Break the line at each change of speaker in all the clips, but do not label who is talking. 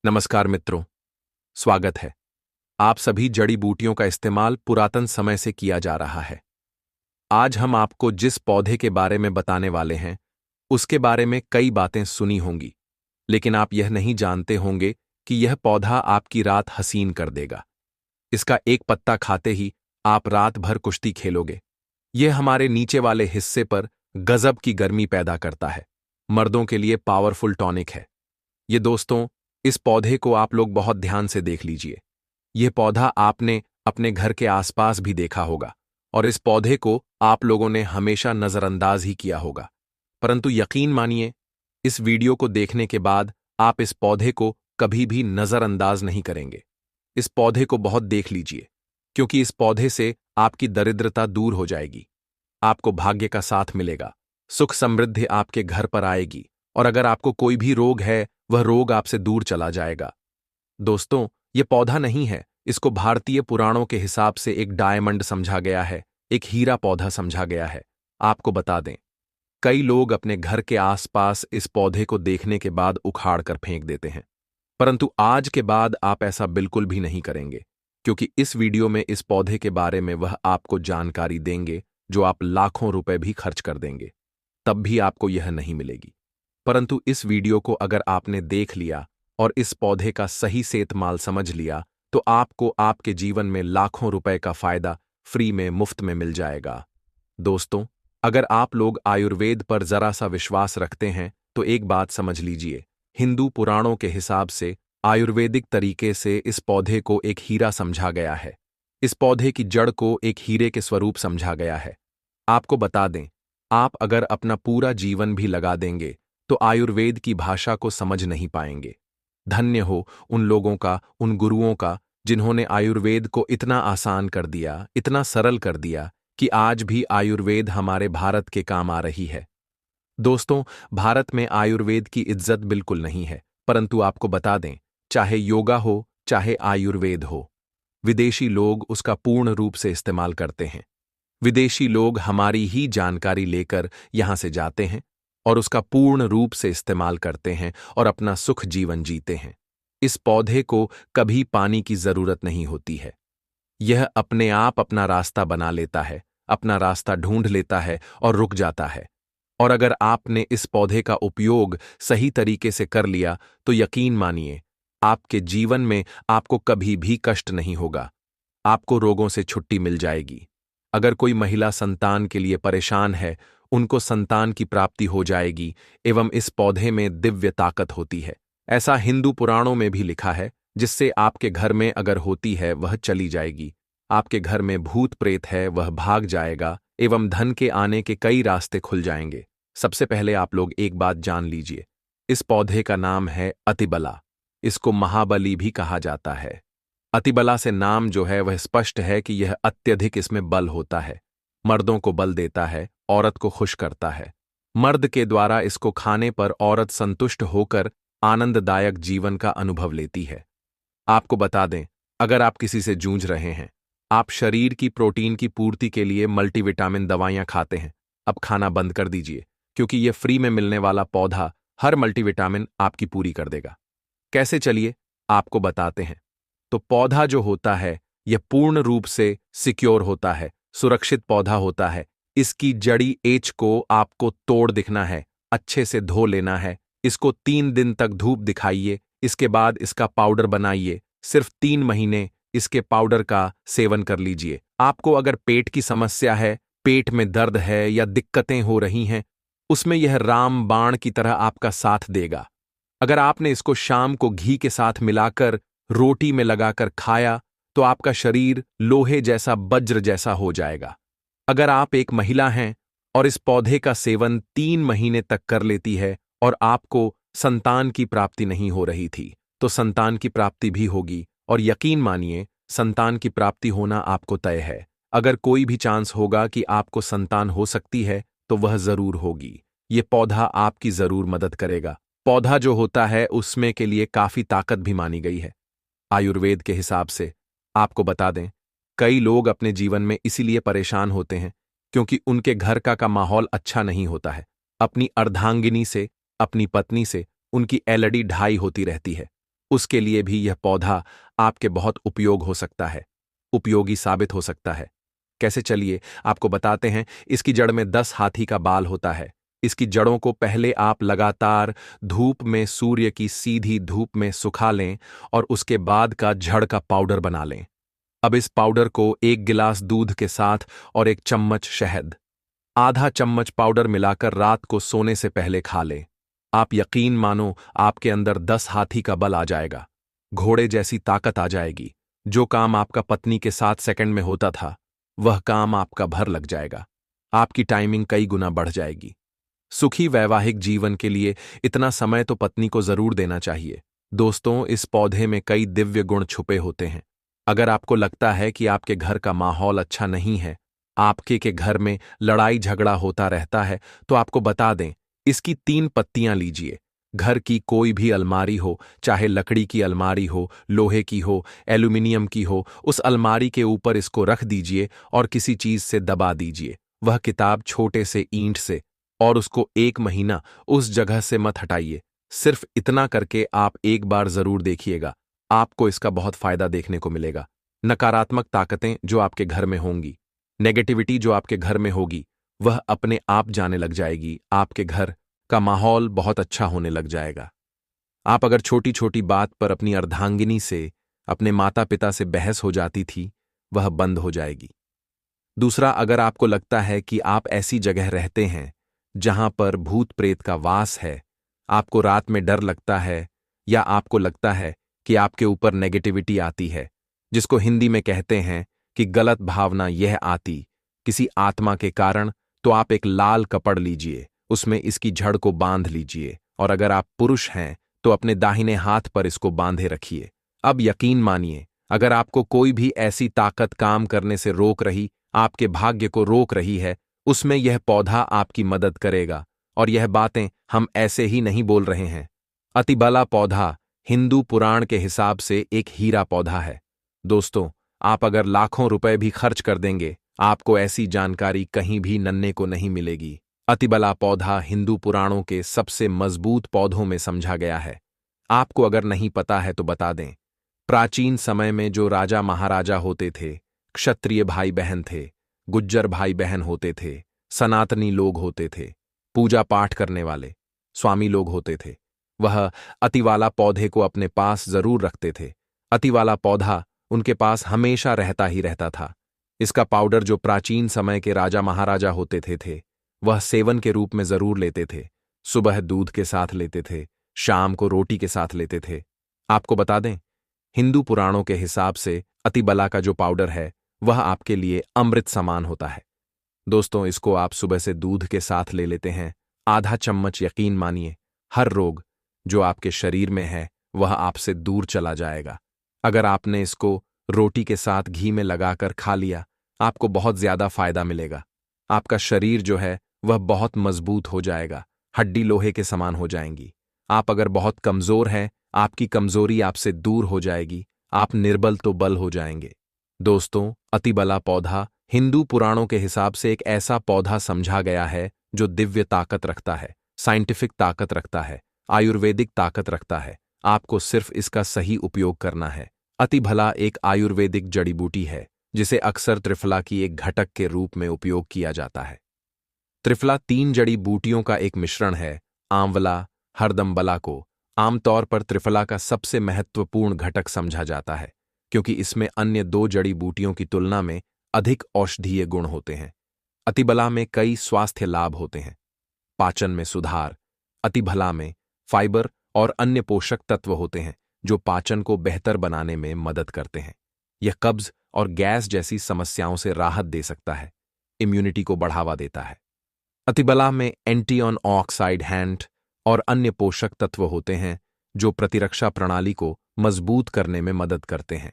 नमस्कार मित्रों, स्वागत है। आप सभी जड़ी बूटियों का इस्तेमाल पुरातन समय से किया जा रहा है। आज हम आपको जिस पौधे के बारे में बताने वाले हैं, उसके बारे में कई बातें सुनी होंगी, लेकिन आप यह नहीं जानते होंगे कि यह पौधा आपकी रात हसीन कर देगा। इसका एक पत्ता खाते ही आप रात भर कुश्ती खेलोगे। यह हमारे नीचे वाले हिस्से पर गजब की गर्मी पैदा करता है। मर्दों के लिए पावरफुल टॉनिक है। ये दोस्तों, इस पौधे को आप लोग बहुत ध्यान से देख लीजिए। यह पौधा आपने अपने घर के आसपास भी देखा होगा और इस पौधे को आप लोगों ने हमेशा नजरअंदाज ही किया होगा। परंतु यकीन मानिए, इस वीडियो को देखने के बाद आप इस पौधे को कभी भी नजरअंदाज नहीं करेंगे। इस पौधे को बहुत देख लीजिए, क्योंकि इस पौधे से आपकी दरिद्रता दूर हो जाएगी। आपको भाग्य का साथ मिलेगा, सुख समृद्धि आपके घर पर आएगी और अगर आपको कोई भी रोग है, वह रोग आपसे दूर चला जाएगा। दोस्तों, यह पौधा नहीं है, इसको भारतीय पुराणों के हिसाब से एक डायमंड समझा गया है, एक हीरा पौधा समझा गया है। आपको बता दें, कई लोग अपने घर के आसपास इस पौधे को देखने के बाद उखाड़ कर फेंक देते हैं, परंतु आज के बाद आप ऐसा बिल्कुल भी नहीं करेंगे, क्योंकि इस वीडियो में इस पौधे के बारे में वह आपको जानकारी देंगे जो आप लाखों रुपए भी खर्च कर देंगे, तब भी आपको यह नहीं मिलेगी। परंतु इस वीडियो को अगर आपने देख लिया और इस पौधे का सही सेतमाल समझ लिया, तो आपको आपके जीवन में लाखों रुपए का फायदा फ्री में, मुफ्त में मिल जाएगा। दोस्तों, अगर आप लोग आयुर्वेद पर जरा सा विश्वास रखते हैं, तो एक बात समझ लीजिए, हिंदू पुराणों के हिसाब से आयुर्वेदिक तरीके से इस पौधे को एक हीरा समझा गया है। इस पौधे की जड़ को एक हीरे के स्वरूप समझा गया है। आपको बता दें, आप अगर अपना पूरा जीवन भी लगा देंगे, तो आयुर्वेद की भाषा को समझ नहीं पाएंगे। धन्य हो उन लोगों का, उन गुरुओं का, जिन्होंने आयुर्वेद को इतना आसान कर दिया, इतना सरल कर दिया कि आज भी आयुर्वेद हमारे भारत के काम आ रही है। दोस्तों, भारत में आयुर्वेद की इज्जत बिल्कुल नहीं है, परंतु आपको बता दें, चाहे योगा हो, चाहे आयुर्वेद हो, विदेशी लोग उसका पूर्ण रूप से इस्तेमाल करते हैं। विदेशी लोग हमारी ही जानकारी लेकर यहां से जाते हैं और उसका पूर्ण रूप से इस्तेमाल करते हैं और अपना सुख जीवन जीते हैं। इस पौधे को कभी पानी की जरूरत नहीं होती है। यह अपने आप अपना रास्ता बना लेता है, अपना रास्ता ढूंढ लेता है और रुक जाता है। और अगर आपने इस पौधे का उपयोग सही तरीके से कर लिया, तो यकीन मानिए, आपके जीवन में आपको कभी भी कष्ट नहीं होगा। आपको रोगों से छुट्टी मिल जाएगी। अगर कोई महिला संतान के लिए परेशान है, उनको संतान की प्राप्ति हो जाएगी। एवं इस पौधे में दिव्य ताकत होती है, ऐसा हिंदू पुराणों में भी लिखा है, जिससे आपके घर में अगर होती है वह चली जाएगी। आपके घर में भूत प्रेत है वह भाग जाएगा एवं धन के आने के कई रास्ते खुल जाएंगे। सबसे पहले आप लोग एक बात जान लीजिए, इस पौधे का नाम है अतिबला। इसको महाबली भी कहा जाता है। अतिबला से नाम जो है वह स्पष्ट है कि यह अत्यधिक इसमें बल होता है। मर्दों को बल देता है, औरत को खुश करता है। मर्द के द्वारा इसको खाने पर औरत संतुष्ट होकर आनंददायक जीवन का अनुभव लेती है। आपको बता दें, अगर आप किसी से जूझ रहे हैं, आप शरीर की प्रोटीन की पूर्ति के लिए मल्टीविटामिन दवाइयां खाते हैं, अब खाना बंद कर दीजिए, क्योंकि यह फ्री में मिलने वाला पौधा हर मल्टीविटामिन आपकी पूरी कर देगा। कैसे, चलिए आपको बताते हैं। तो पौधा जो होता है, यह पूर्ण रूप से सिक्योर होता है, सुरक्षित पौधा होता है। इसकी जड़ी एच को आपको तोड़ दिखना है, अच्छे से धो लेना है। इसको 3 दिन तक धूप दिखाइए, इसके बाद इसका पाउडर बनाइए। सिर्फ 3 महीने इसके पाउडर का सेवन कर लीजिए। आपको अगर पेट की समस्या है, पेट में दर्द है या दिक्कतें हो रही हैं, उसमें यह राम बाण की तरह आपका साथ देगा। अगर आपने इसको शाम को घी के साथ मिलाकर रोटी में लगाकर खाया, तो आपका शरीर लोहे जैसा, वज्र जैसा हो जाएगा। अगर आप एक महिला हैं और इस पौधे का सेवन 3 महीने तक कर लेती है और आपको संतान की प्राप्ति नहीं हो रही थी, तो संतान की प्राप्ति भी होगी। और यकीन मानिए, संतान की प्राप्ति होना आपको तय है। अगर कोई भी चांस होगा कि आपको संतान हो सकती है, तो वह जरूर होगी। ये पौधा आपकी जरूर मदद करेगा। पौधा जो होता है उसमें के लिए काफी ताकत भी मानी गई है आयुर्वेद के हिसाब से। आपको बता दें, कई लोग अपने जीवन में इसीलिए परेशान होते हैं क्योंकि उनके घर का माहौल अच्छा नहीं होता है। अपनी अर्धांगिनी से, अपनी पत्नी से उनकी एलडी ढाई होती रहती है। उसके लिए भी यह पौधा आपके बहुत उपयोगी साबित हो सकता है। कैसे, चलिए आपको बताते हैं। इसकी जड़ में 10 हाथी का बाल होता है। इसकी जड़ों को पहले आप लगातार धूप में, सूर्य की सीधी धूप में सुखा लें और उसके बाद का झड़ का पाउडर बना लें। अब इस पाउडर को 1 गिलास दूध के साथ और 1 चम्मच शहद, आधा चम्मच पाउडर मिलाकर रात को सोने से पहले खा लें। आप यकीन मानो, आपके अंदर 10 हाथी का बल आ जाएगा, घोड़े जैसी ताकत आ जाएगी। जो काम आपका पत्नी के 7 सेकंड में होता था, वह काम आपका भर लग जाएगा। आपकी टाइमिंग कई गुना बढ़ जाएगी। सुखी वैवाहिक जीवन के लिए इतना समय तो पत्नी को जरूर देना चाहिए। दोस्तों, इस पौधे में कई दिव्य गुण छुपे होते हैं। अगर आपको लगता है कि आपके घर का माहौल अच्छा नहीं है, आपके के घर में लड़ाई झगड़ा होता रहता है, तो आपको बता दें, इसकी 3 पत्तियां लीजिए। घर की कोई भी अलमारी हो, चाहे लकड़ी की अलमारी हो, लोहे की हो, एल्यूमिनियम की हो, उस अलमारी के ऊपर इसको रख दीजिए और किसी चीज से दबा दीजिए। वह किताब छोटे से ईंट से, और उसको 1 महीना उस जगह से मत हटाइए। सिर्फ इतना करके आप एक बार जरूर देखिएगा, आपको इसका बहुत फायदा देखने को मिलेगा। नकारात्मक ताकतें जो आपके घर में होंगी, नेगेटिविटी जो आपके घर में होगी, वह अपने आप जाने लग जाएगी। आपके घर का माहौल बहुत अच्छा होने लग जाएगा। आप अगर छोटी छोटी बात पर अपनी अर्धांगिनी से, अपने माता पिता से बहस हो जाती थी, वह बंद हो जाएगी। दूसरा, अगर आपको लगता है कि आप ऐसी जगह रहते हैं जहां पर भूत प्रेत का वास है, आपको रात में डर लगता है, या आपको लगता है कि आपके ऊपर नेगेटिविटी आती है, जिसको हिंदी में कहते हैं कि गलत भावना यह आती किसी आत्मा के कारण, तो आप एक लाल कपड़ लीजिए, उसमें इसकी जड़ को बांध लीजिए, और अगर आप पुरुष हैं तो अपने दाहिने हाथ पर इसको बांधे रखिए। अब यकीन मानिए, अगर आपको कोई भी ऐसी ताकत काम करने से रोक रही, आपके भाग्य को रोक रही है, उसमें यह पौधा आपकी मदद करेगा। और यह बातें हम ऐसे ही नहीं बोल रहे हैं। अतिबला पौधा हिंदू पुराण के हिसाब से एक हीरा पौधा है। दोस्तों, आप अगर लाखों रुपए भी खर्च कर देंगे, आपको ऐसी जानकारी कहीं भी नन्हे को नहीं मिलेगी। अतिबला पौधा हिंदू पुराणों के सबसे मजबूत पौधों में समझा गया है। आपको अगर नहीं पता है तो बता दें, प्राचीन समय में जो राजा महाराजा होते थे, क्षत्रिय भाई बहन थे, गुज्जर भाई बहन होते थे, सनातनी लोग होते थे, पूजा पाठ करने वाले स्वामी लोग होते थे, वह अतिवाला पौधे को अपने पास जरूर रखते थे। अतिवाला पौधा उनके पास हमेशा रहता ही रहता था। इसका पाउडर जो प्राचीन समय के राजा महाराजा होते थे, वह सेवन के रूप में जरूर लेते थे। सुबह दूध के साथ लेते थे, शाम को रोटी के साथ लेते थे। आपको बता दें, हिंदू पुराणों के हिसाब से अतिबला का जो पाउडर है, वह आपके लिए अमृत समान होता है। दोस्तों, इसको आप सुबह से दूध के साथ ले लेते हैं, आधा चम्मच, यकीन मानिए, हर रोग जो आपके शरीर में है वह आपसे दूर चला जाएगा। अगर आपने इसको रोटी के साथ घी में लगाकर खा लिया, आपको बहुत ज्यादा फायदा मिलेगा। आपका शरीर जो है वह बहुत मजबूत हो जाएगा, हड्डी लोहे के समान हो जाएंगी। आप अगर बहुत कमजोर हैं, आपकी कमजोरी आपसे दूर हो जाएगी, आप निर्बल तो बल हो जाएंगे। दोस्तों, अतिबला पौधा हिंदू पुराणों के हिसाब से एक ऐसा पौधा समझा गया है जो दिव्य ताकत रखता है, साइंटिफिक ताकत रखता है, आयुर्वेदिक ताकत रखता है। आपको सिर्फ इसका सही उपयोग करना है। अतिभला एक आयुर्वेदिक जड़ी बूटी है, जिसे अक्सर त्रिफला की एक घटक के रूप में उपयोग किया जाता है। त्रिफला 3 जड़ी बूटियों का एक मिश्रण है। आंवला, हरदमबला को आमतौर पर त्रिफला का सबसे महत्वपूर्ण घटक समझा जाता है, क्योंकि इसमें अन्य 2 जड़ी बूटियों की तुलना में अधिक औषधीय गुण होते हैं। अतिबला में कई स्वास्थ्य लाभ होते हैं। पाचन में सुधार, अतिभला में फाइबर और अन्य पोषक तत्व होते हैं जो पाचन को बेहतर बनाने में मदद करते हैं। यह कब्ज और गैस जैसी समस्याओं से राहत दे सकता है, इम्यूनिटी को बढ़ावा देता है। अतिबला में एंटीऑन ऑक्साइड हैंट और अन्य पोषक तत्व होते हैं जो प्रतिरक्षा प्रणाली को मजबूत करने में मदद करते हैं।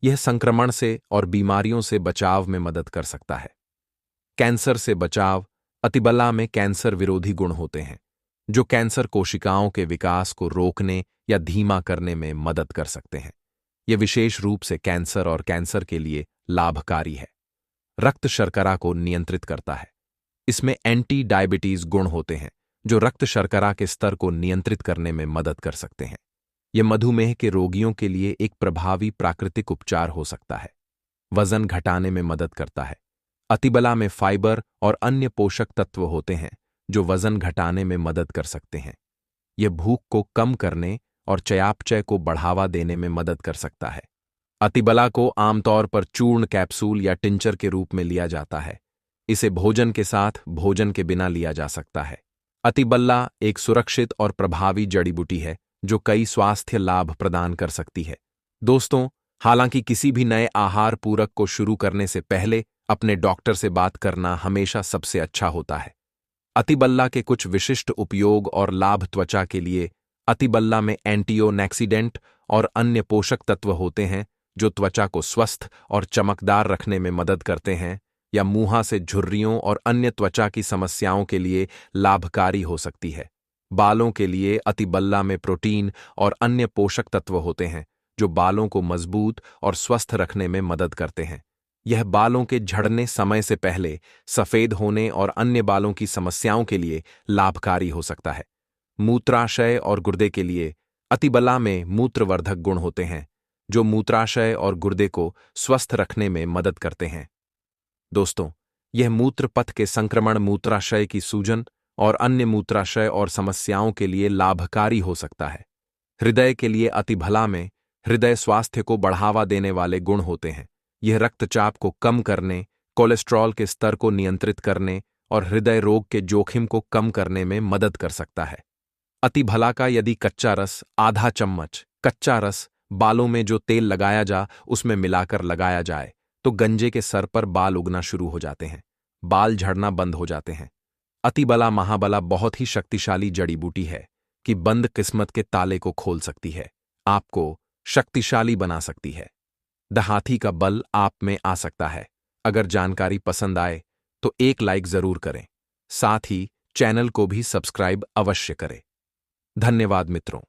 यह संक्रमण से और बीमारियों से बचाव में मदद कर सकता है। कैंसर से बचाव, अतिबला में कैंसर विरोधी गुण होते हैं जो कैंसर कोशिकाओं के विकास को रोकने या धीमा करने में मदद कर सकते हैं। यह विशेष रूप से कैंसर और कैंसर के लिए लाभकारी है। रक्त शर्करा को नियंत्रित करता है। इसमें एंटी डायबिटीज गुण होते हैं जो रक्त शर्करा के स्तर को नियंत्रित करने में मदद कर सकते हैं। यह मधुमेह के रोगियों के लिए एक प्रभावी प्राकृतिक उपचार हो सकता है। वजन घटाने में मदद करता है। अतिबला में फाइबर और अन्य पोषक तत्व होते हैं जो वजन घटाने में मदद कर सकते हैं। यह भूख को कम करने और चयापचय को बढ़ावा देने में मदद कर सकता है। अतिबला को आमतौर पर चूर्ण कैप्सूल या टिंचर के रूप में लिया जाता है। इसे भोजन के साथ भोजन के बिना लिया जा सकता है। अतिबला एक सुरक्षित और प्रभावी जड़ी बूटी है जो कई स्वास्थ्य लाभ प्रदान कर सकती है। दोस्तों, हालांकि किसी भी नए आहार पूरक को शुरू करने से पहले अपने डॉक्टर से बात करना हमेशा सबसे अच्छा होता है। अतिबला के कुछ विशिष्ट उपयोग और लाभ त्वचा के लिए। अतिबला में एंटीओक्सीडेंट और अन्य पोषक तत्व होते हैं जो त्वचा को स्वस्थ और चमकदार रखने में मदद करते हैं या मुंह से झुर्रियों और अन्य त्वचा की समस्याओं के लिए लाभकारी हो सकती है। बालों के लिए अतिबला में प्रोटीन और अन्य पोषक तत्व होते हैं जो बालों को मजबूत और स्वस्थ रखने में मदद करते हैं। यह बालों के झड़ने समय से पहले, सफेद होने और अन्य बालों की समस्याओं के लिए लाभकारी हो सकता है। मूत्राशय और गुर्दे के लिए अतिबला में मूत्रवर्धक गुण होते हैं जो मूत्राशय और गुर्दे को स्वस्थ रखने में मदद करते हैं। दोस्तों, यह मूत्र पथ के संक्रमण, मूत्राशय की सूजन और अन्य मूत्राशय और समस्याओं के लिए लाभकारी हो सकता है। हृदय के लिए अतिबला में हृदय स्वास्थ्य को बढ़ावा देने वाले गुण होते हैं। यह रक्तचाप को कम करने, कोलेस्ट्रॉल के स्तर को नियंत्रित करने और हृदय रोग के जोखिम को कम करने में मदद कर सकता है। अतिबला का यदि कच्चा रस, आधा चम्मच कच्चा रस बालों में जो तेल लगाया जा उसमें मिलाकर लगाया जाए तो गंजे के सर पर बाल उगना शुरू हो जाते हैं, बाल झड़ना बंद हो जाते हैं। अतिबला महाबला बहुत ही शक्तिशाली जड़ी बूटी है कि बंद किस्मत के ताले को खोल सकती है, आपको शक्तिशाली बना सकती है। द हाथी का बल आप में आ सकता है। अगर जानकारी पसंद आए तो एक लाइक जरूर करें, साथ ही चैनल को भी सब्सक्राइब अवश्य करें। धन्यवाद मित्रों।